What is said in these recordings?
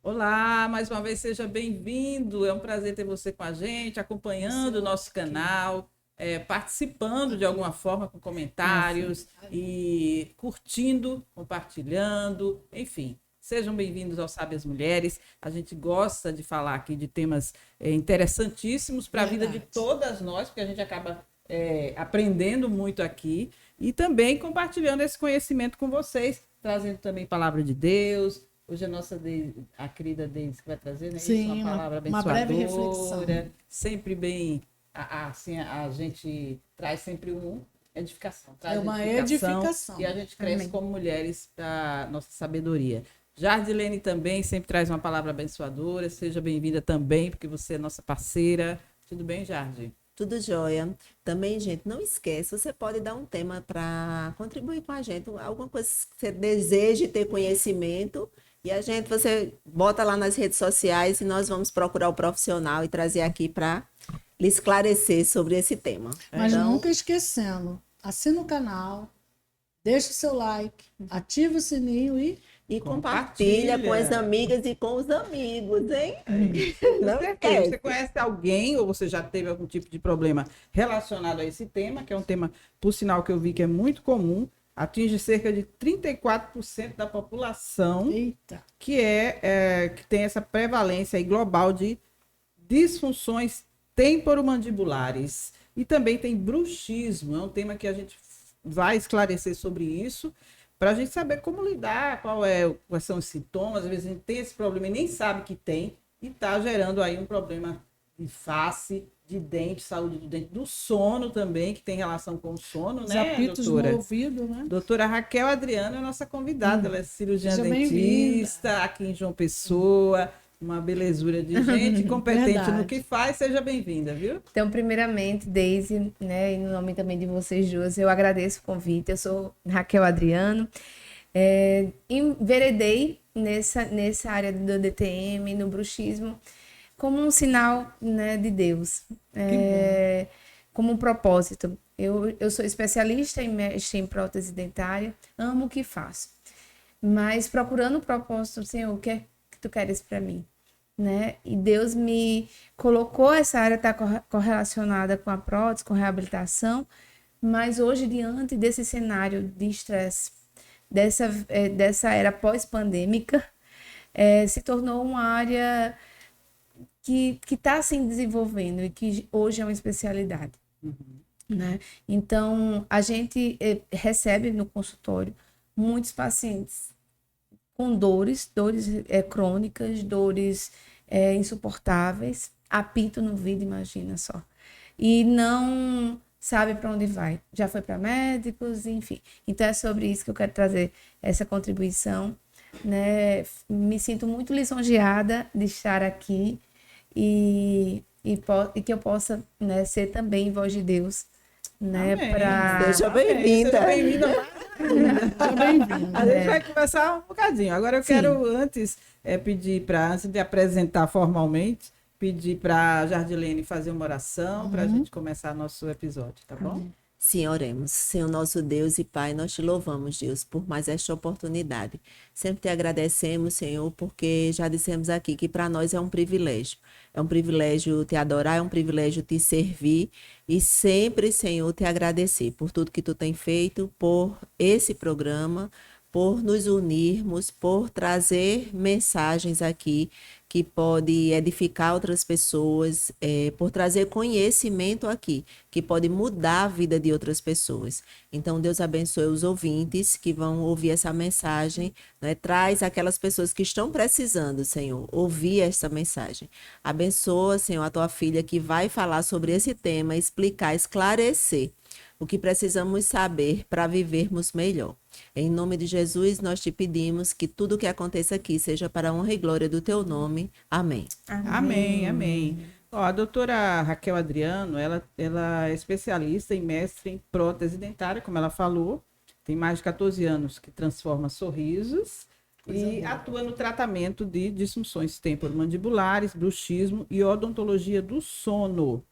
Olá, mais uma vez seja bem-vindo. É um prazer ter você com a gente, acompanhando o nosso canal, participando de alguma forma com comentários e curtindo, compartilhando, enfim. Sejam bem-vindos ao Sábias Mulheres. A gente gosta de falar aqui de temas interessantíssimos para a vida de todas nós, porque a gente acaba aprendendo muito aqui e também compartilhando esse conhecimento com vocês, trazendo também palavra de Deus. Hoje a querida Deise que vai trazer, né? Sim, Isso, uma palavra abençoadora, uma breve reflexão. sempre bem, assim, a gente traz sempre uma edificação. Traz uma edificação. E a gente cresce como mulheres para nossa sabedoria. Jardilene também sempre traz uma palavra abençoadora. Seja bem-vinda também, porque você é nossa parceira. Tudo bem, Jardim? Tudo jóia. Também, gente, não esquece, você pode dar um tema para contribuir com a gente, alguma coisa que você deseje ter conhecimento, e você bota lá nas redes sociais e nós vamos procurar o profissional e trazer aqui para lhe esclarecer sobre esse tema. Mas nunca esquecendo, assina o canal, deixa o seu like, ativa o sininho e compartilha com as amigas e com os amigos, hein? Não esquece. Você conhece alguém ou você já teve algum tipo de problema relacionado a esse tema, que é um tema, por sinal, que eu vi que é muito comum, atinge cerca de 34% da população. Eita. Que tem essa prevalência aí global de disfunções temporomandibulares. E também tem bruxismo, é um tema que a gente vai esclarecer sobre isso, para a gente saber como lidar, quais são os sintomas. Às vezes a gente tem esse problema e nem sabe que tem, e está gerando aí um problema de face, de dente, saúde do dente, do sono também, que tem relação com o sono, os né, apitos doutora? no ouvido, né? Doutora Raquel Adriano é a nossa convidada, ela é cirurgiã dentista aqui em João Pessoa, uma belezura de gente, competente no que faz. Seja bem-vinda, viu? Então, primeiramente, Deise, né, e no nome também de vocês duas, eu agradeço o convite. Eu sou Raquel Adriano, enveredei nessa área do DTM, no bruxismo, como um sinal, né, de Deus, como um propósito. Eu sou especialista em prótese dentária, amo o que faço, mas procurando o propósito, Senhor, o que é que tu queres para mim? Né? E Deus me colocou essa área, está correlacionada com a prótese, com reabilitação, mas hoje, diante desse cenário de estresse, dessa era pós-pandêmica, se tornou uma área que está se desenvolvendo e que hoje é uma especialidade. Né? Então, a gente recebe no consultório muitos pacientes com dores crônicas, dores insuportáveis, apito no ouvido, imagina só. E não sabe para onde vai. Já foi para médicos, enfim. Então, é sobre isso que eu quero trazer essa contribuição. Né? Me sinto muito lisonjeada de estar aqui e que eu possa, né, ser também voz de Deus. Né, Seja bem-vinda. Seja bem-vinda. A gente vai conversar um bocadinho. Agora eu quero antes pedir antes de apresentar formalmente, pedir para a Jardilene fazer uma oração para a gente começar nosso episódio, tá bom? Sim, oremos. Senhor nosso Deus e Pai, nós te louvamos, Deus, por mais esta oportunidade. Sempre te agradecemos, Senhor, porque já dissemos aqui que para nós é um privilégio. É um privilégio te adorar, é um privilégio te servir e sempre, Senhor, te agradecer por tudo que tu tem feito, por esse programa, por nos unirmos, por trazer mensagens aqui que pode edificar outras pessoas, por trazer conhecimento aqui, que pode mudar a vida de outras pessoas. Então, Deus abençoe os ouvintes que vão ouvir essa mensagem, né? Traz aquelas pessoas que estão precisando, Senhor, ouvir essa mensagem. Abençoa, Senhor, a tua filha que vai falar sobre esse tema, explicar, esclarecer o que precisamos saber para vivermos melhor. Em nome de Jesus, nós te pedimos que tudo que aconteça aqui seja para a honra e glória do teu nome. Amém. Amém, amém. Ó, a doutora Raquel Adriano, ela é especialista e mestre em prótese dentária, como ela falou. Tem mais de 14 anos que transforma sorrisos e atua no tratamento de disfunções temporomandibulares, bruxismo e odontologia do sono.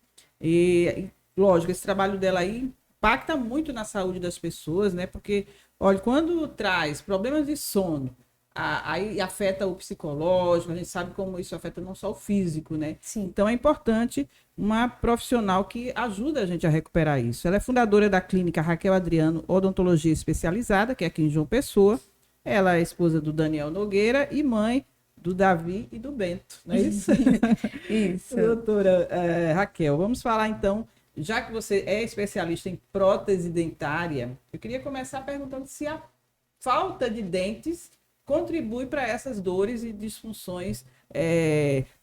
E, lógico, esse trabalho dela aí impacta muito na saúde das pessoas, né? Porque, olha, quando traz problemas de sono, aí afeta o psicológico, a gente sabe como isso afeta não só o físico, né? Sim. Então é importante uma profissional que ajuda a gente a recuperar isso. Ela é fundadora da clínica Raquel Adriano Odontologia Especializada, que é aqui em João Pessoa. Ela é esposa do Daniel Nogueira e mãe do Davi e do Bento, não é isso? Isso. Doutora Raquel, vamos falar então, já que você é especialista em prótese dentária, eu queria começar perguntando se a falta de dentes contribui para essas dores e disfunções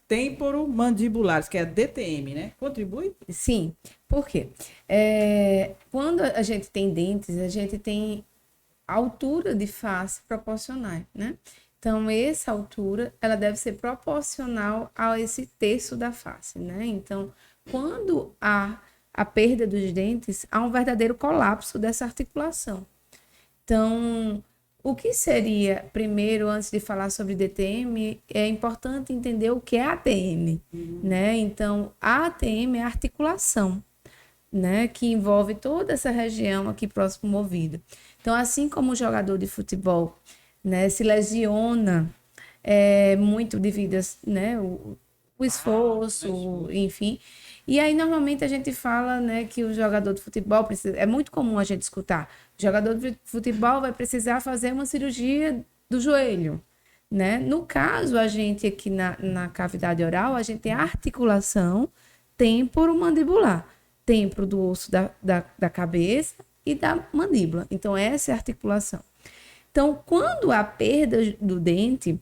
temporomandibulares, que é a DTM, né? Contribui? Sim. Por quê? Quando a gente tem dentes, a gente tem altura de face proporcional, né? Então, essa altura, ela deve ser proporcional a esse terço da face, né? Então, quando há a perda dos dentes, há um verdadeiro colapso dessa articulação. Então, o que seria, primeiro, antes de falar sobre DTM, é importante entender o que é ATM, né? Então, a ATM é a articulação, né? Que envolve toda essa região aqui próximo ao ouvido. Então, assim como o jogador de futebol, né, se lesiona muito devido a, né, o esforço, enfim. E aí, normalmente, a gente fala, né, que o jogador de futebol precisa. É muito comum a gente escutar. O jogador de futebol vai precisar fazer uma cirurgia do joelho, né? No caso, a gente aqui na cavidade oral, a gente tem a articulação temporomandibular, temporo do osso da cabeça e da mandíbula. Então, essa é a articulação. Então, quando há perda do dente,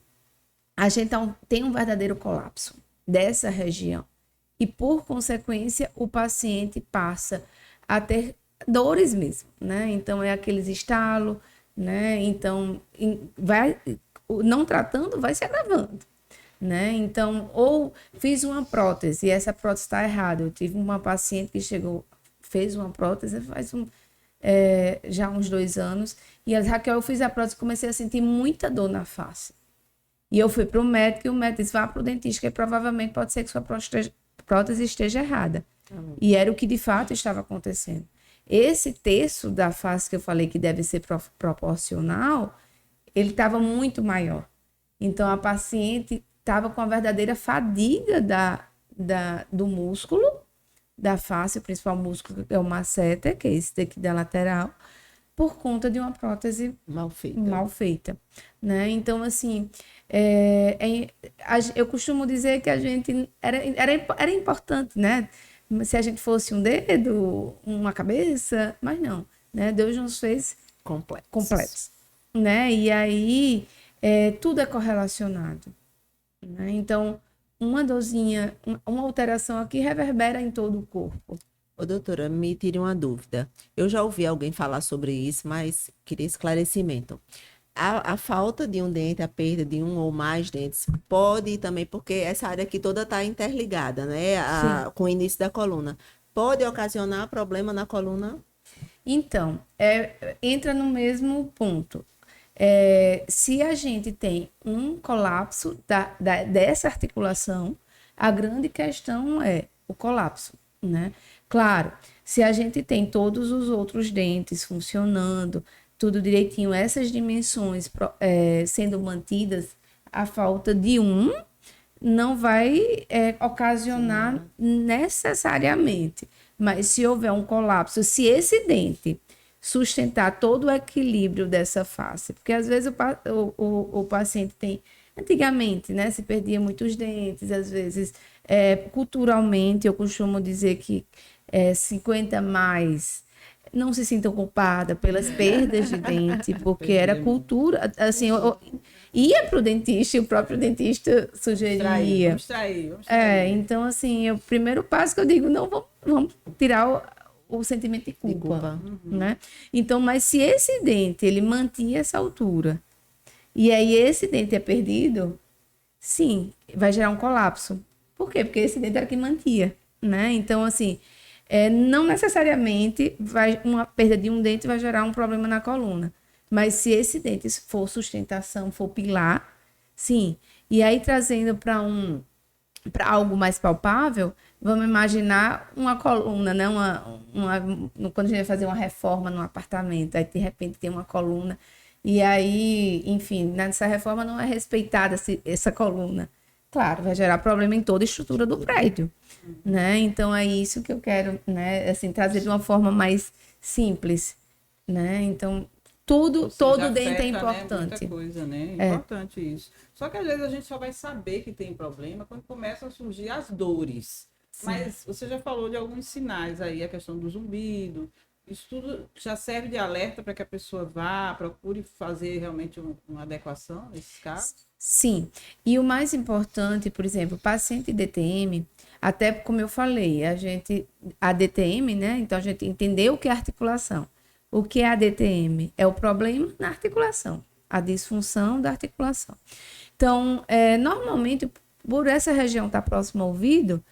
a gente tem um verdadeiro colapso dessa região. E, por consequência, o paciente passa a ter dores mesmo, né? Então, é aqueles estalos, né? Então, não tratando, vai se agravando, né? Então, ou fiz uma prótese e essa prótese está errada. Eu tive uma paciente que fez uma prótese faz já uns 2 anos, e ela disse: Raquel, eu fiz a prótese e comecei a sentir muita dor na face. E eu fui para o médico e o médico disse: vá para o dentista, que provavelmente pode ser que sua prótese esteja errada. E era o que de fato estava acontecendo. Esse terço da face que eu falei que deve ser proporcional, ele estava muito maior. Então, a paciente estava com a verdadeira fadiga do músculo da face, o principal músculo é o masseter, que é esse daqui da lateral, por conta de uma prótese mal feita, né? Então, assim, eu costumo dizer que a gente era importante, né? Se a gente fosse um dedo, uma cabeça, mas não, né? Deus nos fez completos, né? E aí tudo é correlacionado, né? Então, uma dorzinha, uma alteração aqui reverbera em todo o corpo. Ô, doutora, me tire uma dúvida. Eu já ouvi alguém falar sobre isso, mas queria esclarecimento. A falta de um dente, a perda de um ou mais dentes, pode também, porque essa área aqui toda está interligada, né? Com o início da coluna. Pode ocasionar problema na coluna? Então, entra no mesmo ponto. Se a gente tem um colapso dessa articulação, a grande questão é o colapso, né? Claro, se a gente tem todos os outros dentes funcionando, tudo direitinho, essas dimensões sendo mantidas, a falta de um não vai ocasionar necessariamente. Mas se houver um colapso, se esse dente sustentar todo o equilíbrio dessa face, porque às vezes o paciente tem, antigamente, né, se perdia muitos dentes, às vezes, culturalmente, eu costumo dizer que 50 mais, não se sintam culpada pelas perdas de dente, porque era cultura, assim, eu ia para o dentista e o próprio dentista sugeria. Vamos extrair. Então, assim, o primeiro passo que eu digo, não, vamos tirar o sentimento de culpa, né? Então, mas se esse dente, ele mantinha essa altura, e aí esse dente é perdido, sim, vai gerar um colapso. Por quê? Porque esse dente era que mantinha, né? Então, assim, não necessariamente uma perda de um dente vai gerar um problema na coluna, mas se esse dente for sustentação, for pilar, sim. E aí, trazendo para algo mais palpável, vamos imaginar uma coluna, né? Quando a gente vai fazer uma reforma num apartamento, aí de repente tem uma coluna E aí, enfim, nessa reforma não é respeitada essa coluna. Claro, vai gerar problema em toda a estrutura do prédio, né? Então é isso que eu quero, né? Assim, trazer de uma forma mais simples, né? Então tudo, todo dentro é importante. Né? Muita coisa, né? É importante isso. Só que às vezes a gente só vai saber que tem problema quando começam a surgir as dores. Sim. Mas você já falou de alguns sinais aí, a questão do zumbido. Isso tudo já serve de alerta para que a pessoa vá, procure fazer realmente uma adequação nesses casos? Sim. E o mais importante, por exemplo, paciente DTM, até como eu falei, a DTM, né? Então a gente entendeu o que é articulação. O que é a DTM? É o problema na articulação, a disfunção da articulação. Então, normalmente, por essa região estar próxima ao ouvido,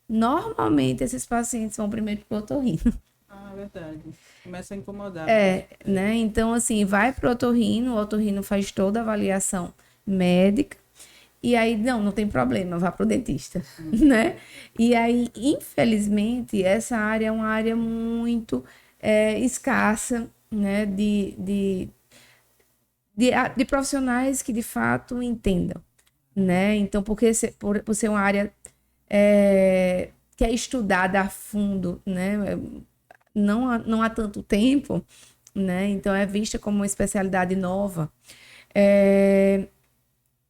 normalmente esses pacientes vão primeiro para o otorrino. Ah, verdade. Começa a incomodar. Né? Então, assim, vai para o otorrino faz toda a avaliação médica, e aí, não tem problema, vá para o dentista, né? E aí, infelizmente, essa área é uma área muito escassa, né? De profissionais que, de fato, entendam, né? Então, por ser uma área que é estudada a fundo, né? Não há tanto tempo, né? Então é vista como uma especialidade nova.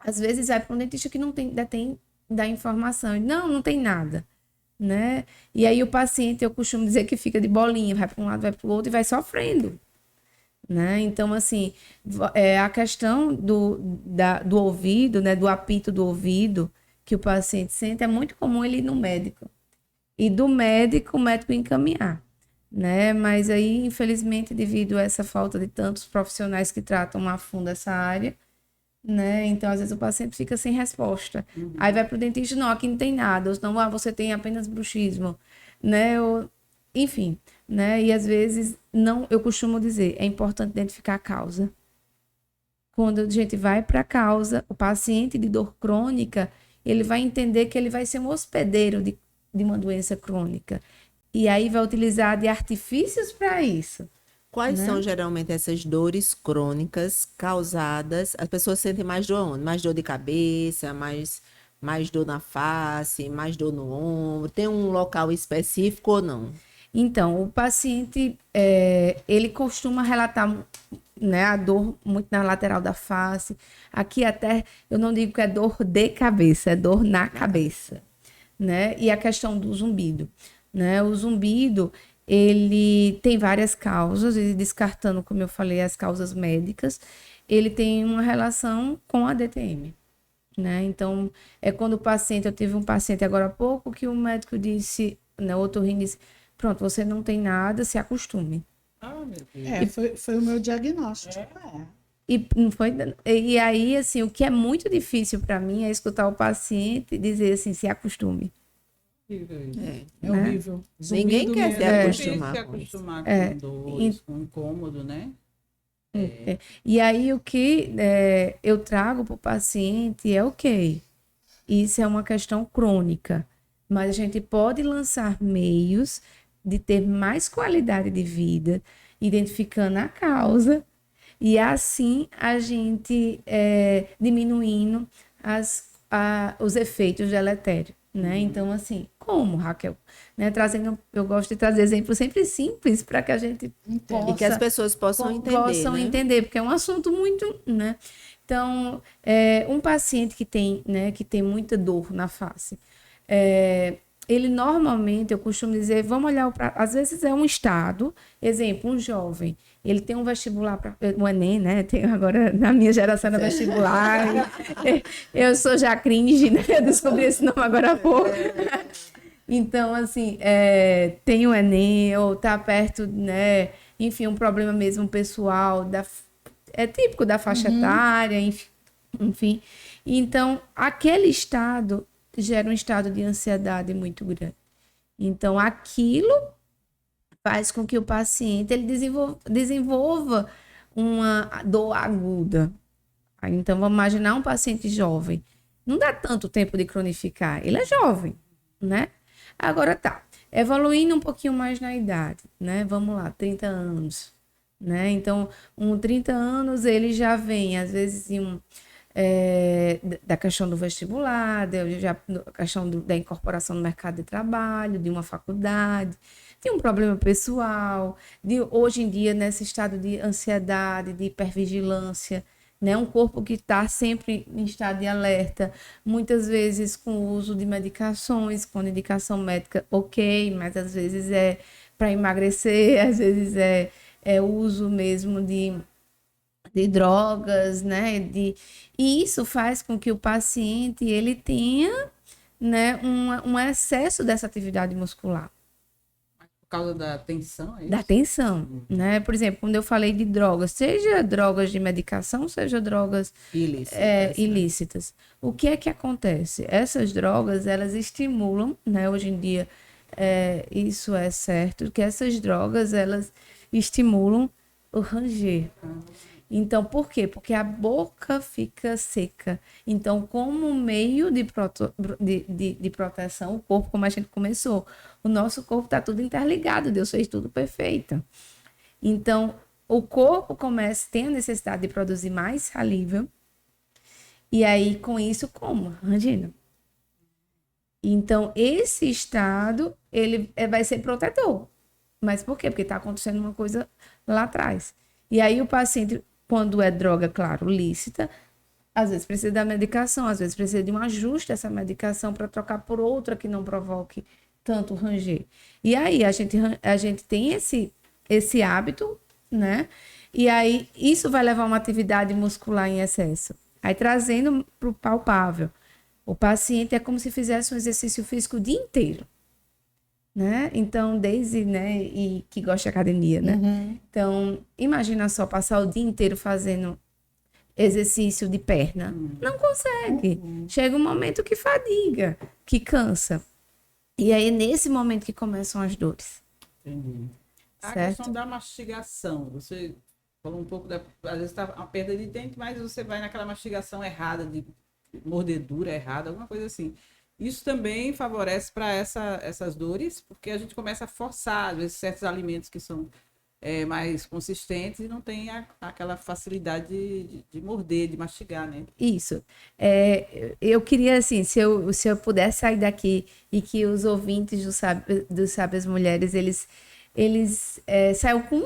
Às vezes vai para um dentista que não detém da informação. Não tem nada, né? E aí o paciente, eu costumo dizer que fica de bolinha, vai para um lado, vai para o outro e vai sofrendo, né? Então, assim, a questão do ouvido, né? Do apito do ouvido que o paciente sente, é muito comum ele ir no médico. E do médico, o médico encaminhar, né? Mas aí, infelizmente, devido a essa falta de tantos profissionais que tratam a fundo essa área, né? Então, às vezes, o paciente fica sem resposta. Aí vai para o dentista, não, aqui não tem nada. Ou não, você tem apenas bruxismo, né? Enfim, né? E às vezes, não, eu costumo dizer, é importante identificar a causa. Quando a gente vai para a causa, o paciente de dor crônica, ele vai entender que ele vai ser um hospedeiro de uma doença crônica. E aí vai utilizar de artifícios para isso. Quais são geralmente essas dores crônicas causadas? As pessoas sentem mais dor onde? Mais dor de cabeça, mais dor na face, mais dor no ombro? Tem um local específico ou não? Então, o paciente, ele costuma relatar, né, a dor muito na lateral da face. Aqui até, eu não digo que é dor de cabeça, é dor na cabeça, né? E a questão do zumbido, né? O zumbido, ele tem várias causas, e descartando, como eu falei, as causas médicas, ele tem uma relação com a DTM, né? Então, quando o paciente, eu tive um paciente agora há pouco que o médico disse, né, o otorrino disse, pronto, você não tem nada, se acostume. Ah, meu Deus. Foi o meu diagnóstico. E aí, assim, o que é muito difícil para mim é escutar o paciente dizer assim, se acostume. É horrível. Ninguém quer se acostumar com dores, com incômodo, né? E aí o que eu trago para o paciente é ok. Isso é uma questão crônica, mas a gente pode lançar meios de ter mais qualidade de vida, identificando a causa, e assim a gente diminuindo os efeitos deletérios. Né? Então, assim, como, Raquel? Né? Eu gosto de trazer exemplos sempre simples para que a gente possa... E que as pessoas possam entender, porque é um assunto muito... Né? Então, um paciente que tem muita dor na face, ele normalmente, eu costumo dizer, vamos olhar às vezes é um estado, exemplo, um jovem, ele tem um vestibular, o Enem, né? Tem agora, na minha geração, era vestibular. Eu sou já cringe, né? Eu descobri esse nome agora há pouco. Então, assim, tem o Enem, ou tá perto, né? Enfim, um problema mesmo pessoal, é típico da faixa etária, enfim. Então, aquele estado gera um estado de ansiedade muito grande. Então, aquilo faz com que o paciente ele desenvolva uma dor aguda. Então, vamos imaginar um paciente jovem. Não dá tanto tempo de cronificar. Ele é jovem, né? Agora tá, evoluindo um pouquinho mais na idade, né? Vamos lá, 30 anos, né? Então, 30 anos, ele já vem, às vezes, da questão do vestibular, da questão da incorporação no mercado de trabalho, de uma faculdade, de um problema pessoal, de hoje em dia, nesse estado de ansiedade, de hipervigilância, né? Um corpo que está sempre em estado de alerta, muitas vezes com o uso de medicações, com indicação médica, ok, mas às vezes é para emagrecer, às vezes é o uso mesmo de drogas, né? E isso faz com que o paciente ele tenha, né, um excesso dessa atividade muscular. Por causa da tensão, é isso? Da tensão, né? Por exemplo, quando eu falei de drogas, seja drogas de medicação, seja drogas ilícitas. O que é que acontece? Essas drogas, elas estimulam, né? Hoje em dia, isso é certo, que essas drogas, elas estimulam o ranger. Então, por quê? Porque a boca fica seca. Então, como meio de proteção, o corpo, como a gente começou, o nosso corpo está tudo interligado, Deus fez tudo perfeito. Então, o corpo tem a necessidade de produzir mais saliva, e aí, com isso, como? Angina. Então, esse estado, ele vai ser protetor. Mas por quê? Porque está acontecendo uma coisa lá atrás. E aí, o paciente, quando é droga, claro, lícita, às vezes precisa da medicação, às vezes precisa de um ajuste dessa medicação para trocar por outra que não provoque tanto ranger. E aí a gente tem esse hábito, né? E aí isso vai levar a uma atividade muscular em excesso. Aí trazendo para o palpável, o paciente é como se fizesse um exercício físico o dia inteiro. Né? Então, desde, né, e que gosta de academia, né? Uhum. Então, imagina só passar o dia inteiro fazendo exercício de perna. Não consegue. Chega um momento que fadiga, que cansa. E aí, nesse momento que começam as dores. Entendi. A Certo? questão da mastigação, você falou um pouco às vezes está uma perda de dente, mas você vai naquela mastigação errada, de mordedura errada, alguma coisa assim. Isso também favorece para essas dores, porque a gente começa a forçar, às vezes, certos alimentos que são mais consistentes e não tem aquela facilidade de morder, de mastigar, né? Isso. Eu queria, assim, se eu pudesse sair daqui e que os ouvintes do Sábias Mulheres, eles saiam com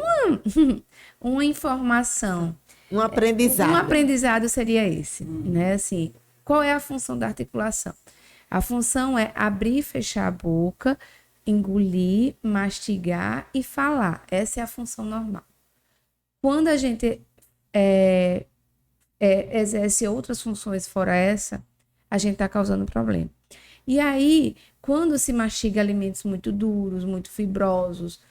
uma informação. Um aprendizado. Um aprendizado seria esse, né? Assim, qual é a função da articulação? A função é abrir e fechar a boca, engolir, mastigar e falar. Essa é a função normal. Quando a gente exerce outras funções fora essa, a gente está causando problema. E aí, quando se mastiga alimentos muito duros, muito fibrosos,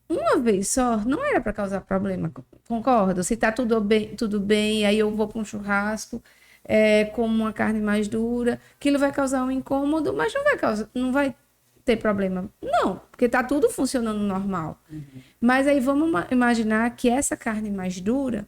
uma vez só, não era para causar problema, concorda? Se está tudo bem, aí eu vou para um churrasco, como uma carne mais dura, aquilo vai causar um incômodo, mas não vai ter problema. Não, porque está tudo funcionando normal. Mas aí vamos imaginar que essa carne mais dura,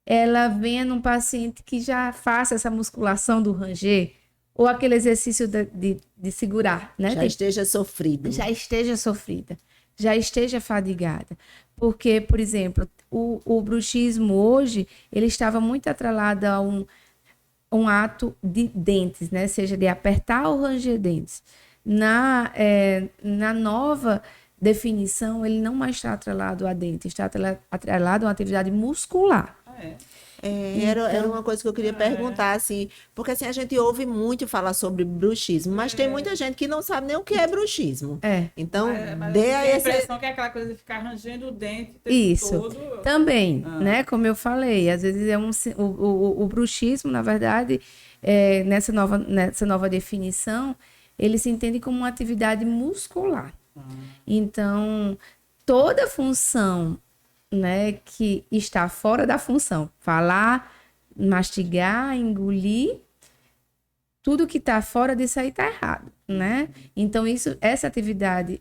ela venha num paciente que já faça essa musculação do ranger, ou aquele exercício de segurar, né? Já esteja sofrida. Já esteja sofrida, já esteja fadigada. Porque, por exemplo, o bruxismo hoje, ele estava muito atrelado a um ato de dentes, né? Seja de apertar ou ranger dentes. Na nova definição, ele não mais está atrelado a dente, está atrelado a uma atividade muscular. Era uma coisa que eu queria perguntar, assim, porque assim, a gente ouve muito falar sobre bruxismo, mas tem muita gente que não sabe nem o que é bruxismo. Então, Mas dê a a impressão que é aquela coisa de ficar rangendo o dente o tempo Isso. todo. Também, né? Como eu falei, às vezes o bruxismo, na verdade, nessa nova definição, ele se entende como uma atividade muscular. Então, toda função, né, que está fora da função, falar, mastigar, engolir, tudo que está fora disso aí está errado, né? Então, essa atividade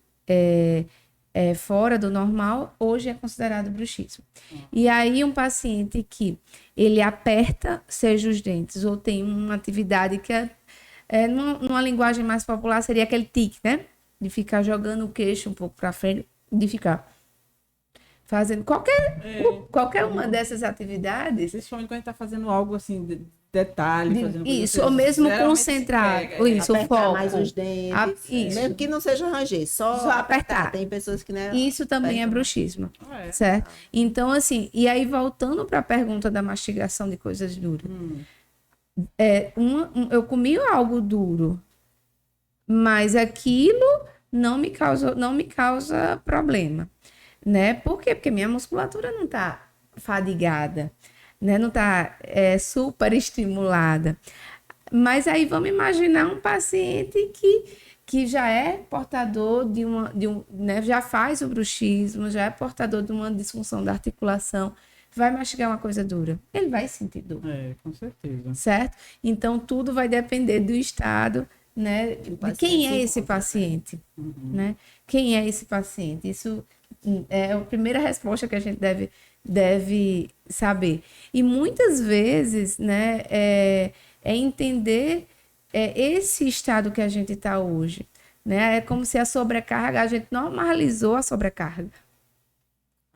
fora do normal, hoje é considerado bruxismo. E aí, um paciente que ele aperta, seja os dentes, ou tem uma atividade que numa linguagem mais popular, seria aquele tique, né? De ficar jogando o queixo um pouco para frente, de ficar fazendo qualquer uma dessas atividades. Principalmente quando a gente está fazendo algo assim, de detalhe, fazendo coisa Isso, assim, ou mesmo geralmente concentrar. pega, Isso, o Apertar foco. mais os dentes. Isso. Mesmo que não seja ranger, só apertar. Tem pessoas que, né? Isso também é apertam. bruxismo, É. certo? Então, assim, e aí voltando para a pergunta da mastigação de coisas duras. Eu comi algo duro, mas aquilo não me causa problema, né? Por quê? Porque minha musculatura não está fadigada, né? Não está super estimulada. Mas aí vamos imaginar um paciente que já é portador né? Já faz o bruxismo, já é portador de uma disfunção da articulação, vai mastigar uma coisa dura, ele vai sentir dor. Com certeza. Certo? Então, tudo vai depender do estado, né? De quem é esse paciente, né? Quem é esse paciente? Isso é a primeira resposta que a gente deve saber. E muitas vezes, né, é entender esse estado que a gente está hoje, né? É como se a sobrecarga, a gente normalizou a sobrecarga.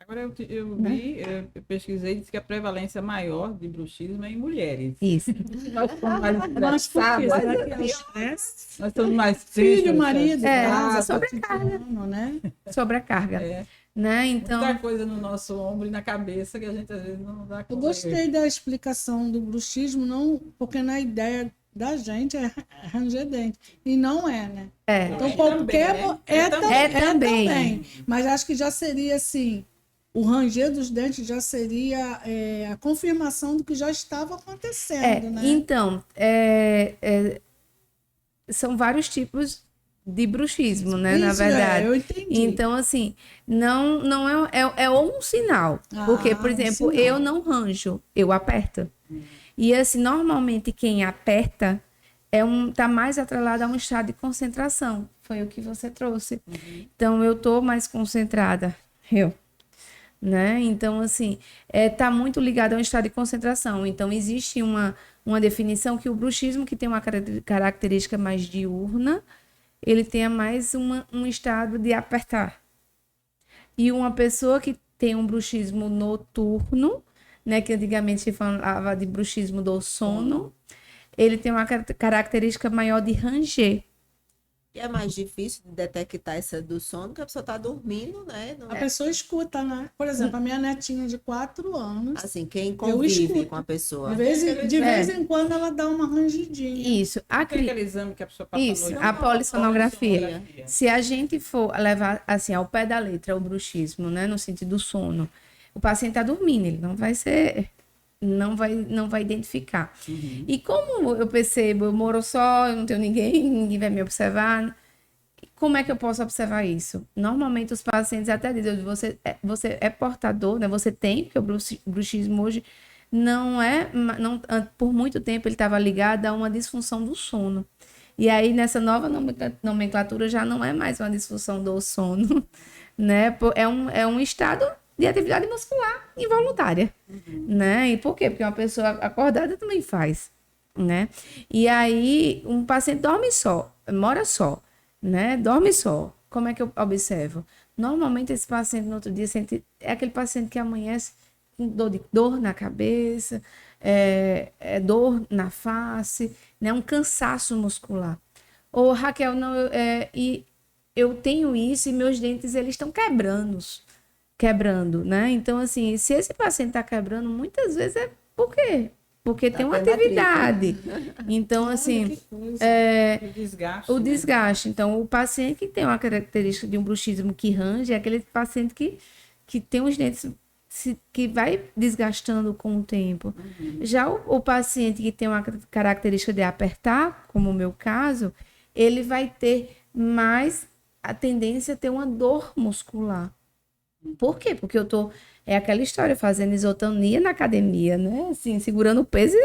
Agora eu vi, eu pesquisei, disse que a prevalência maior de bruxismo é em mulheres. Isso. Nós somos mais Mas por quê? estressadas, Será que é o estresse? nós somos mais Filho, tristes, marido, casa, sobrecarga. cotidiano, né? Sobrecarga. Né? Então, muita coisa no nosso ombro e na cabeça que a gente às vezes não dá conta. Eu gostei da explicação do bruxismo, não, porque na ideia da gente é ranger dente. E não é, né? Então, qualquer. Também. Mas acho que já seria assim. O ranger dos dentes já seria a confirmação do que já estava acontecendo, né? Então, são vários tipos de bruxismo, né? Isso, na verdade. eu entendi. Então, assim, não é um sinal. Porque, por exemplo, eu não ranjo, eu aperto. E, assim, normalmente quem aperta tá mais atrelado a um estado de concentração. Foi o que você trouxe. Então, eu tô mais concentrada. Né? Então, assim, tá muito ligado a um estado de concentração. Então, existe uma definição que o bruxismo, que tem uma característica mais diurna, ele tenha mais um estado de apertar. E uma pessoa que tem um bruxismo noturno, né, que antigamente se falava de bruxismo do sono, ele tem uma característica maior de ranger. E é mais difícil de detectar essa do sono, que a pessoa está dormindo, né? A pessoa escuta, né? Por exemplo, a minha netinha de 4 anos. Assim, quem convive com a pessoa. De vez em quando ela dá uma rangidinha. Isso. Aquele exame que a pessoa passa Isso, à noite. a polissonografia. Se a gente for levar assim ao pé da letra o bruxismo, né, no sentido do sono, o paciente está dormindo, ele não vai identificar. E como eu percebo, eu moro só, eu não tenho ninguém vai me observar. Como é que eu posso observar isso? Normalmente os pacientes até dizem, você é portador, né? Você tem, porque o bruxismo hoje não, por muito tempo ele estava ligado a uma disfunção do sono. E aí nessa nova nomenclatura já não é mais uma disfunção do sono, né? É um estado de atividade muscular involuntária, né? E por quê? Porque uma pessoa acordada também faz, né? E aí um paciente mora só, né? Dorme só. Como é que eu observo? Normalmente esse paciente no outro dia é aquele paciente que amanhece com dor na cabeça, dor na face, né? Um cansaço muscular. Ou Raquel, não, e eu tenho isso e meus dentes eles estão quebrando, né? Então, assim, se esse paciente está quebrando, muitas vezes é por quê? Porque tem uma atividade. Então, assim, o desgaste. Então, o paciente que tem uma característica de um bruxismo que range é aquele paciente que tem os dentes que vai desgastando com o tempo. Já o paciente que tem uma característica de apertar, como o meu caso, ele vai ter mais a tendência a ter uma dor muscular. Por quê? Porque eu tô, aquela história, fazendo isotonia na academia, né? Assim, segurando o peso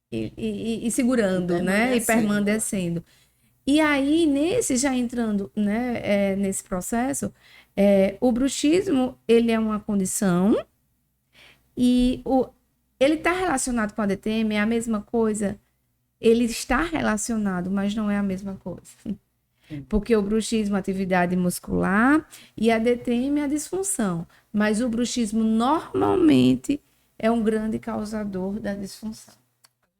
e segurando, né? E permanecendo. E aí, já entrando, né, nesse processo, o bruxismo, ele é uma condição e ele está relacionado com a DTM, é a mesma coisa. Ele está relacionado, mas não é a mesma coisa. Porque o bruxismo é atividade muscular e a DTM é a disfunção. Mas o bruxismo normalmente é um grande causador da disfunção.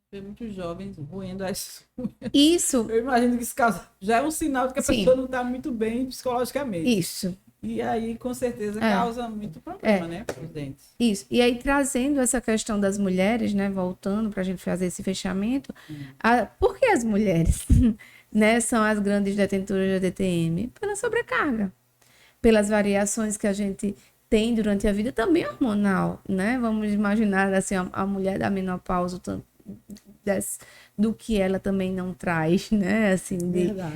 Tem muitos jovens roendo as unhas. Isso. Eu imagino que isso já é um sinal de que a pessoa não está muito bem psicologicamente. Isso. E aí, com certeza, causa muito problema, né, para os dentes. Isso. E aí, trazendo essa questão das mulheres, né, voltando para a gente fazer esse fechamento, por que as mulheres, né, são as grandes detentoras da DTM? Pela sobrecarga, pelas variações que a gente tem durante a vida, também hormonal, né? Vamos imaginar, assim, a mulher da menopausa, do que ela também não traz, né? Assim,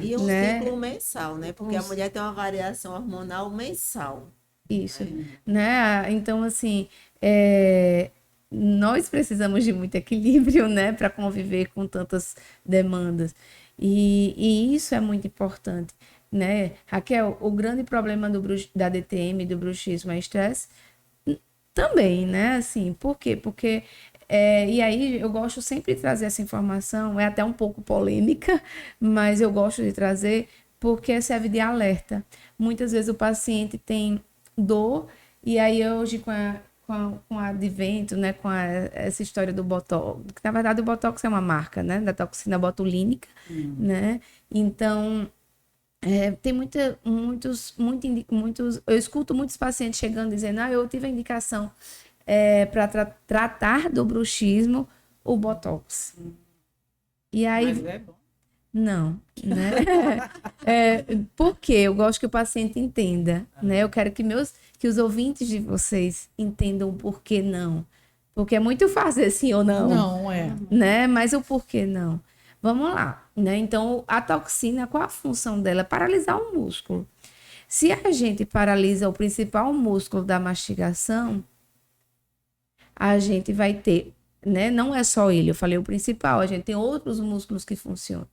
e um né? ciclo mensal, né? Porque a mulher tem uma variação hormonal mensal. Isso, né? Então, assim, nós precisamos de muito equilíbrio, né? Para conviver com tantas demandas. E isso é muito importante, né? Raquel, o grande problema da DTM, do bruxismo, é estresse também, né? Assim, por quê? Porque e aí eu gosto sempre de trazer essa informação, é até um pouco polêmica, mas eu gosto de trazer porque serve de alerta. Muitas vezes o paciente tem dor, e aí hoje com o advento, né, com essa história do Botox, que na verdade o Botox é uma marca, né, da toxina botulínica, né? Então, tem muitos, eu escuto muitos pacientes chegando dizendo, eu tive a indicação para tratar do bruxismo, o Botox. E aí, mas é bom. Não, né? Porque eu gosto que o paciente entenda, né? Eu quero que os ouvintes de vocês entendam o porquê não. Porque é muito fácil dizer sim ou não. Não, né? Mas o porquê não. Vamos lá, né? Então, a toxina, qual a função dela? Paralisar o músculo. Se a gente paralisa o principal músculo da mastigação, a gente vai ter, né? Não é só ele, eu falei o principal, a gente tem outros músculos que funcionam.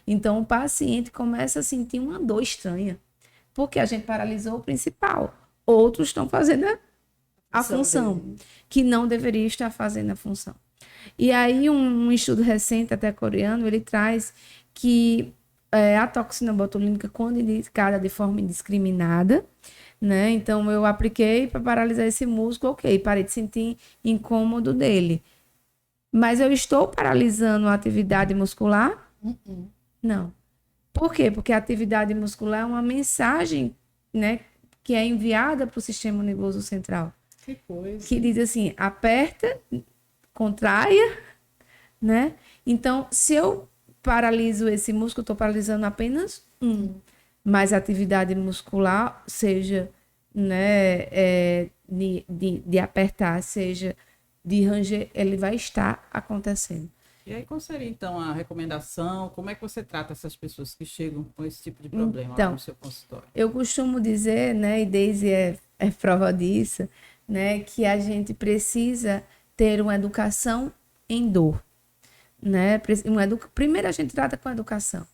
Então, o paciente começa a sentir uma dor estranha, porque a gente paralisou o principal. Outros estão fazendo a função, que não deveria estar fazendo a função. E aí, um estudo recente, até coreano, ele traz que a toxina botulínica, quando indicada de forma indiscriminada, né? Então, eu apliquei para paralisar esse músculo, ok, parei de sentir incômodo dele. Mas eu estou paralisando a atividade muscular? Não. Por quê? Porque a atividade muscular é uma mensagem, né, que é enviada para o sistema nervoso central. Que coisa. Que diz assim, aperta, contraia, né? Então, se eu paraliso esse músculo, estou paralisando apenas um. Mas a atividade muscular, seja, né, de apertar, seja de ranger, ele vai estar acontecendo. E aí, qual seria, então, a recomendação? Como é que você trata essas pessoas que chegam com esse tipo de problema lá no seu consultório? Eu costumo dizer, né, e Deise é prova disso, né, que a gente precisa ter uma educação em dor. Né? Primeiro a gente trata com a educação.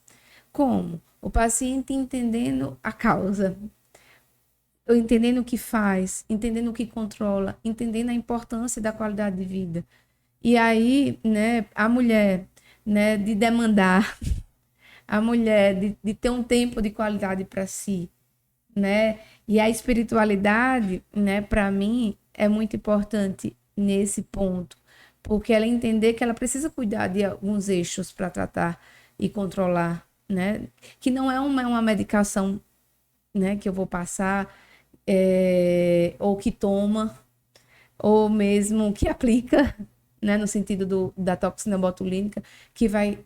Como? O paciente entendendo a causa, entendendo o que faz, entendendo o que controla, entendendo a importância da qualidade de vida. E aí, né, a mulher, né, de demandar, a mulher de ter um tempo de qualidade para si, né? E a espiritualidade, né, para mim, é muito importante nesse ponto, porque ela entender que ela precisa cuidar de alguns eixos para tratar e controlar, né? Que não é uma medicação, né, que eu vou passar, ou que toma, ou mesmo que aplica, né, no sentido da toxina botulínica, que vai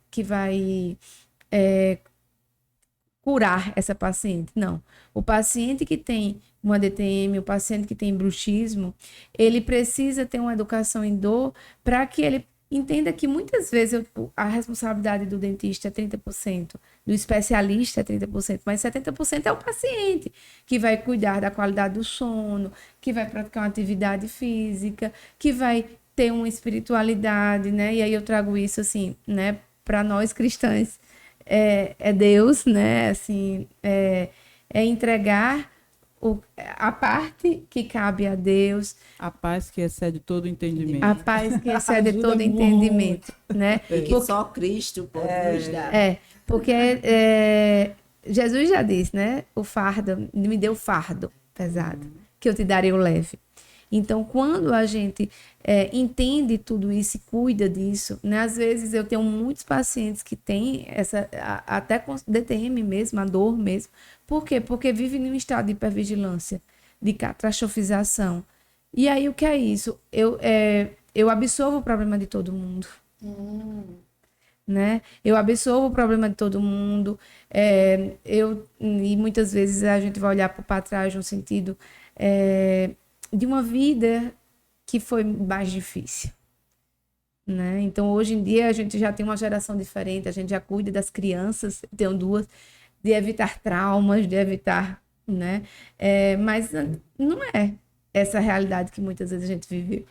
curar essa paciente. Não. O paciente que tem uma DTM, o paciente que tem bruxismo, ele precisa ter uma educação em dor para que ele entenda que muitas vezes a responsabilidade do dentista é 30%, do especialista é 30%, mas 70% é o paciente que vai cuidar da qualidade do sono, que vai praticar uma atividade física, que vai ter uma espiritualidade, né? E aí eu trago isso assim, né, para nós cristãs. É Deus, né? Assim, é entregar a parte que cabe a Deus. A paz que excede todo entendimento. A paz que excede todo entendimento, né? E que só Cristo pode nos dar. Porque Jesus já disse, né? O fardo, me deu fardo pesado, que eu te darei o leve. Então, quando a gente entende tudo isso e cuida disso, né? Às vezes eu tenho muitos pacientes que têm até com DTM mesmo, a dor mesmo. Por quê? Porque vivem em um estado de hipervigilância, de catastrofização. E aí, o que é isso? Eu absorvo o problema de todo mundo. Né? Eu absorvo o problema de todo mundo. E muitas vezes a gente vai olhar para trás no sentido de uma vida que foi mais difícil. Né? Então, hoje em dia, a gente já tem uma geração diferente, a gente já cuida das crianças, tenho duas, de evitar traumas, de evitar, né? Mas não é essa realidade que muitas vezes a gente vive.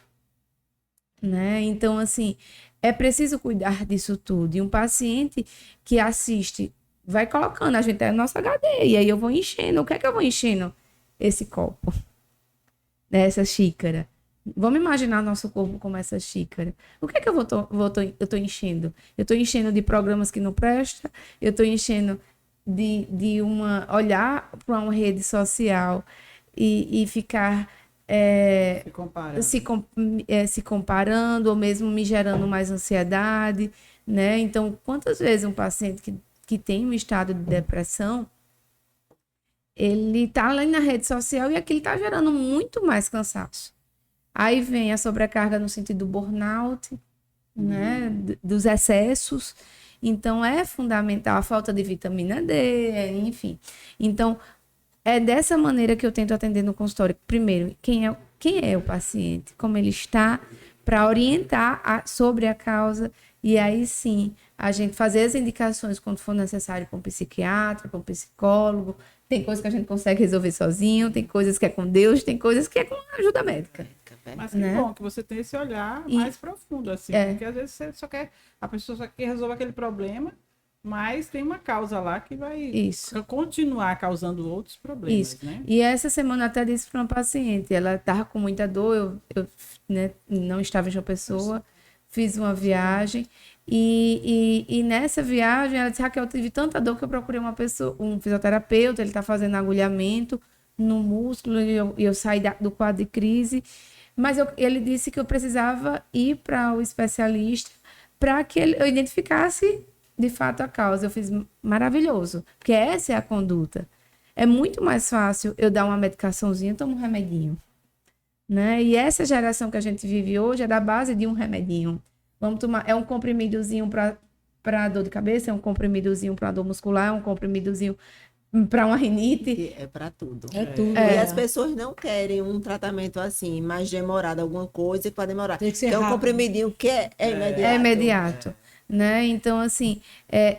Né? Então, assim, é preciso cuidar disso tudo. E um paciente que assiste, vai colocando, a gente é nosso HD, e aí eu vou enchendo. O que é que eu vou enchendo? Esse copo, né? Essa xícara. Vamos imaginar nosso corpo como essa xícara. O que é que eu tô enchendo? Eu estou enchendo de programas que não prestam, eu estou enchendo de olhar para uma rede social e ficar se comparando, ou mesmo me gerando mais ansiedade, né? Então, quantas vezes um paciente que tem um estado de depressão, ele está ali na rede social e aquilo está gerando muito mais cansaço. Aí vem a sobrecarga no sentido do burnout, né? Dos excessos. Então, é fundamental a falta de vitamina D, enfim. Então, é dessa maneira que eu tento atender no consultório. Primeiro, quem é o paciente, como ele está, para orientar sobre a causa, e aí sim, a gente fazer as indicações quando for necessário para um psiquiatra, para um psicólogo. Tem coisas que a gente consegue resolver sozinho, tem coisas que é com Deus, tem coisas que é com ajuda médica. Mas que bom que você tem esse olhar mais profundo, assim, porque às vezes a pessoa só quer resolver aquele problema, mas tem uma causa lá que vai continuar causando outros problemas, né? E essa semana eu até disse para uma paciente, ela estava com muita dor, eu né, não estava em João Pessoa, fiz uma viagem, e nessa viagem ela disse, Raquel, eu tive tanta dor que eu procurei um fisioterapeuta, ele está fazendo agulhamento no músculo, e eu saí do quadro de crise, mas ele disse que eu precisava ir para o especialista para que eu identificasse de fato a causa. Eu fiz maravilhoso, porque essa é a conduta. É muito mais fácil eu dar uma medicaçãozinha, tomo um remedinho, né? E essa geração que a gente vive hoje é da base de um remedinho. Vamos tomar, é um comprimidozinho para dor de cabeça, é um comprimidozinho para dor muscular, é um comprimidozinho para uma rinite. É para tudo. É tudo. E as pessoas não querem um tratamento assim, mais demorado, alguma coisa que vai demorar. Tem que ser um rápido. comprimidinho que é imediato. É imediato. Né? Então, assim,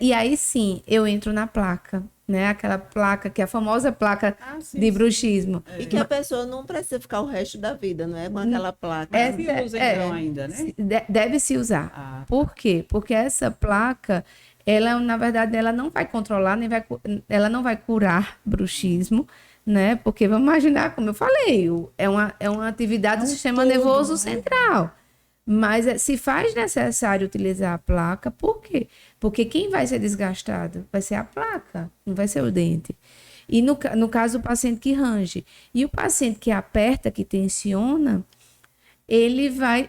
e aí sim, eu entro na placa, né? Aquela placa, que é a famosa placa de bruxismo. E que a pessoa não precisa ficar o resto da vida, não é? Com aquela placa. Se usa então ainda, né? Deve se usar. Por quê? Porque essa placa, ela, na verdade, ela não vai controlar, ela não vai curar bruxismo, né? Porque vamos imaginar, como eu falei, é uma atividade do sistema nervoso central. Mas se faz necessário utilizar a placa, por quê? Porque quem vai ser desgastado vai ser a placa, não vai ser o dente. E no caso, o paciente que range. E o paciente que aperta, que tensiona,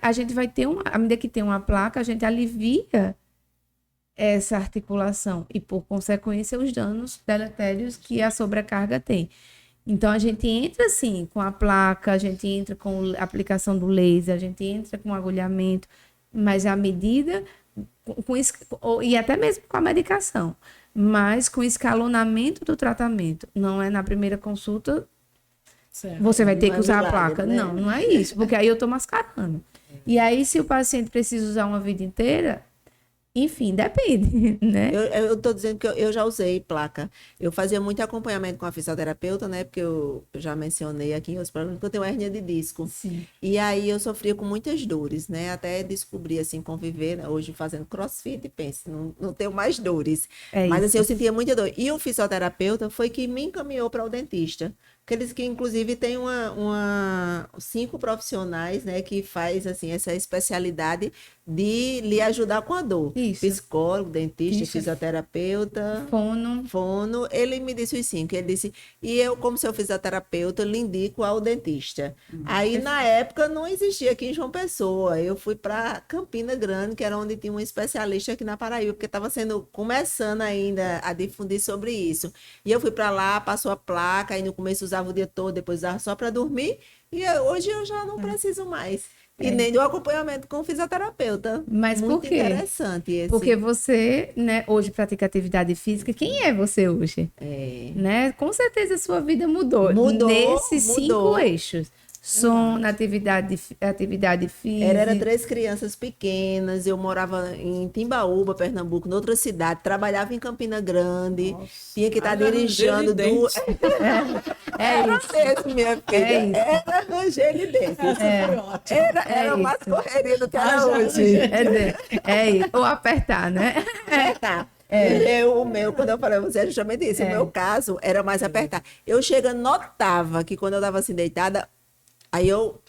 a gente vai ter à medida que tem uma placa, a gente alivia essa articulação e, por consequência, os danos deletérios que a sobrecarga tem. Então, a gente entra, assim, com a placa, a gente entra com a aplicação do laser, a gente entra com o agulhamento, mas à medida, e até mesmo com a medicação, mas com o escalonamento do tratamento. Não é na primeira consulta, você vai ter que usar a placa. Né? Não é isso, porque aí eu estou mascarando. E aí, se o paciente precisa usar uma vida inteira, enfim, depende, né? Eu tô dizendo que eu já usei placa. Eu fazia muito acompanhamento com a fisioterapeuta, né? Porque eu já mencionei aqui os problemas, porque eu tenho hérnia de disco. Sim. E aí eu sofria com muitas dores, né? Até descobri, assim, conviver, né? Hoje fazendo crossfit, pense, não tenho mais dores. Mas assim, eu sentia muita dor. E o fisioterapeuta foi que me encaminhou para o dentista. Aqueles que, inclusive, tem 5 profissionais, né, que faz, assim, essa especialidade de lhe ajudar com a dor. Isso. Psicólogo, dentista, fisioterapeuta, fono. Ele me disse os 5. Ele disse, e eu, como seu fisioterapeuta, lhe indico ao dentista. Aí, na época, não existia aqui em João Pessoa. Eu fui para Campina Grande, que era onde tinha um especialista aqui na Paraíba, porque estava começando ainda a difundir sobre isso. E eu fui para lá, passou a placa, aí no começo usava o dia todo, depois usava só para dormir. E hoje eu já não preciso mais. E nem do acompanhamento com o fisioterapeuta. Mas muito por quê? Interessante esse. Porque você, né, hoje pratica atividade física. Quem é você hoje? Né? Com certeza a sua vida mudou. Nesses 5 eixos. Sono, atividade física. Era 3 crianças pequenas. Eu morava em Timbaúba, Pernambuco, noutra cidade. Trabalhava em Campina Grande. Nossa. Tinha que estar dirigindo. Era mesmo, minha filha. Era ranger de dentes. Era mais correria do que era hoje. É isso. Ou apertar, né? Apertar. O meu, quando eu falei a você, é justamente isso. O meu caso era mais apertar. Eu notava que quando eu estava assim deitada, aí eu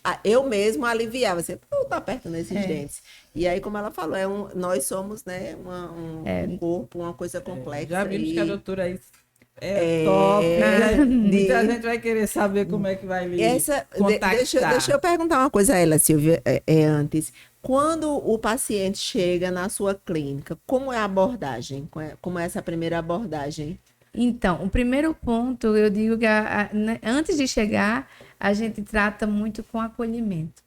mesmo aliviava, assim, eu tô apertando esses dentes. E aí, como ela falou, nós somos, né, um corpo, uma coisa complexa. Já vimos que a doutora aí top. Muita gente vai querer saber como é que vai lhe contactar. Deixa eu perguntar uma coisa a ela, Silvia, antes. Quando o paciente chega na sua clínica, como é a abordagem? Como é essa primeira abordagem? Então, o primeiro ponto, eu digo que antes de chegar, a gente trata muito com acolhimento.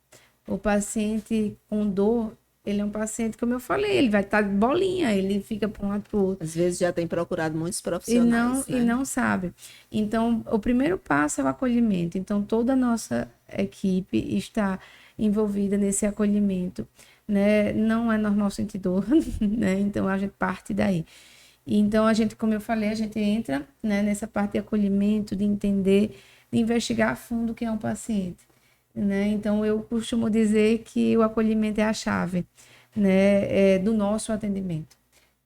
O paciente com dor, ele é um paciente, como eu falei, ele vai estar de bolinha, ele fica para um lado para o outro. Às vezes já tem procurado muitos profissionais. E não sabe. Então, o primeiro passo é o acolhimento. Então, toda a nossa equipe está envolvida nesse acolhimento, né? Não é normal sentir dor, né? Então, a gente parte daí. Então, a gente, como eu falei, a gente entra, né, nessa parte de acolhimento, de entender, de investigar a fundo quem é um paciente, né? Então, eu costumo dizer que o acolhimento é a chave, né, do nosso atendimento.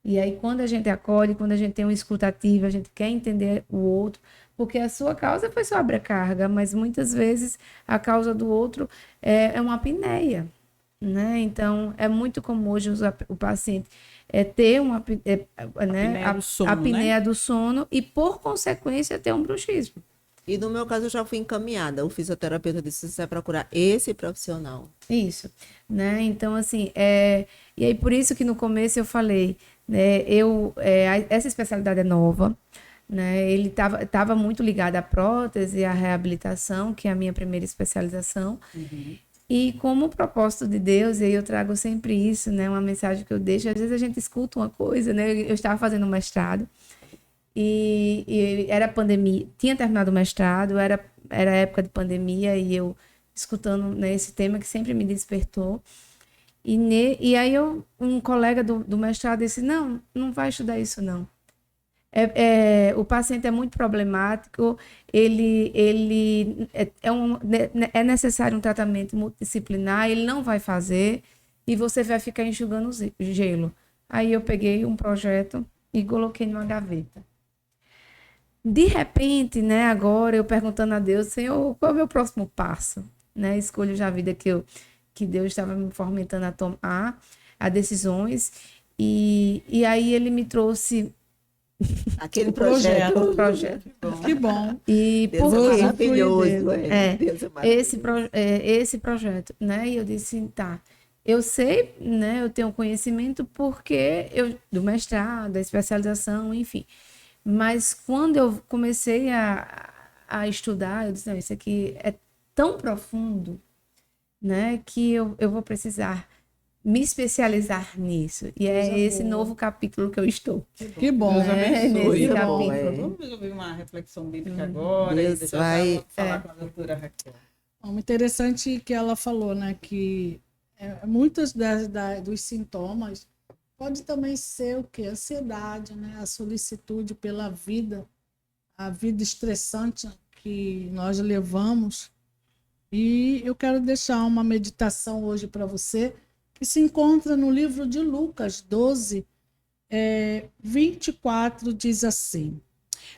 E aí, quando a gente acolhe, quando a gente tem uma escuta ativa, a gente quer entender o outro, porque a sua causa foi sobrecarga, mas muitas vezes a causa do outro é uma apneia, né? Então, é muito comum hoje o paciente ter a apneia do sono e, por consequência, ter um bruxismo. E no meu caso, eu já fui encaminhada. O fisioterapeuta disse que você vai procurar esse profissional. Isso, né? Então, assim, e aí por isso que no começo eu falei, né? Essa especialidade é nova, né? Ele estava muito ligado à prótese e à reabilitação, que é a minha primeira especialização. Uhum. E como propósito de Deus, e aí eu trago sempre isso, né? Uma mensagem que eu deixo. Às vezes a gente escuta uma coisa, né? Eu estava fazendo um mestrado e era pandemia. Tinha terminado o mestrado, era época de pandemia e eu escutando, né, esse tema que sempre me despertou. E aí um colega do mestrado disse, não vai estudar isso, não. O paciente é muito problemático, é necessário um tratamento multidisciplinar, ele não vai fazer e você vai ficar enxugando gelo. Aí eu peguei um projeto e coloquei numa gaveta. De repente, né, agora eu perguntando a Deus, Senhor, qual é o meu próximo passo? Né? Escolho já a vida que Deus estava me fomentando a tomar, a decisões, e aí ele me trouxe aquele projeto. Que bom. E Deus é maravilhoso. Deus é maravilhoso. Esse projeto, né? E eu disse, tá, eu sei, né? Eu tenho conhecimento porque do mestrado, da especialização, enfim. Mas quando eu comecei a estudar, eu disse, não, isso aqui é tão profundo, né? Que eu vou precisar me especializar nisso. E é esse novo capítulo que eu estou. Que bom. Deus abençoe. Nesse capítulo. Vamos ouvir uma reflexão bíblica agora. Deus vai falar com a doutora Raquel. Interessante que ela falou, né? Que muitos dos sintomas pode também ser o quê? Ansiedade, né? A solicitude pela vida, a vida estressante que nós levamos. E eu quero deixar uma meditação hoje para você, que se encontra no livro de Lucas 12, 24, diz assim: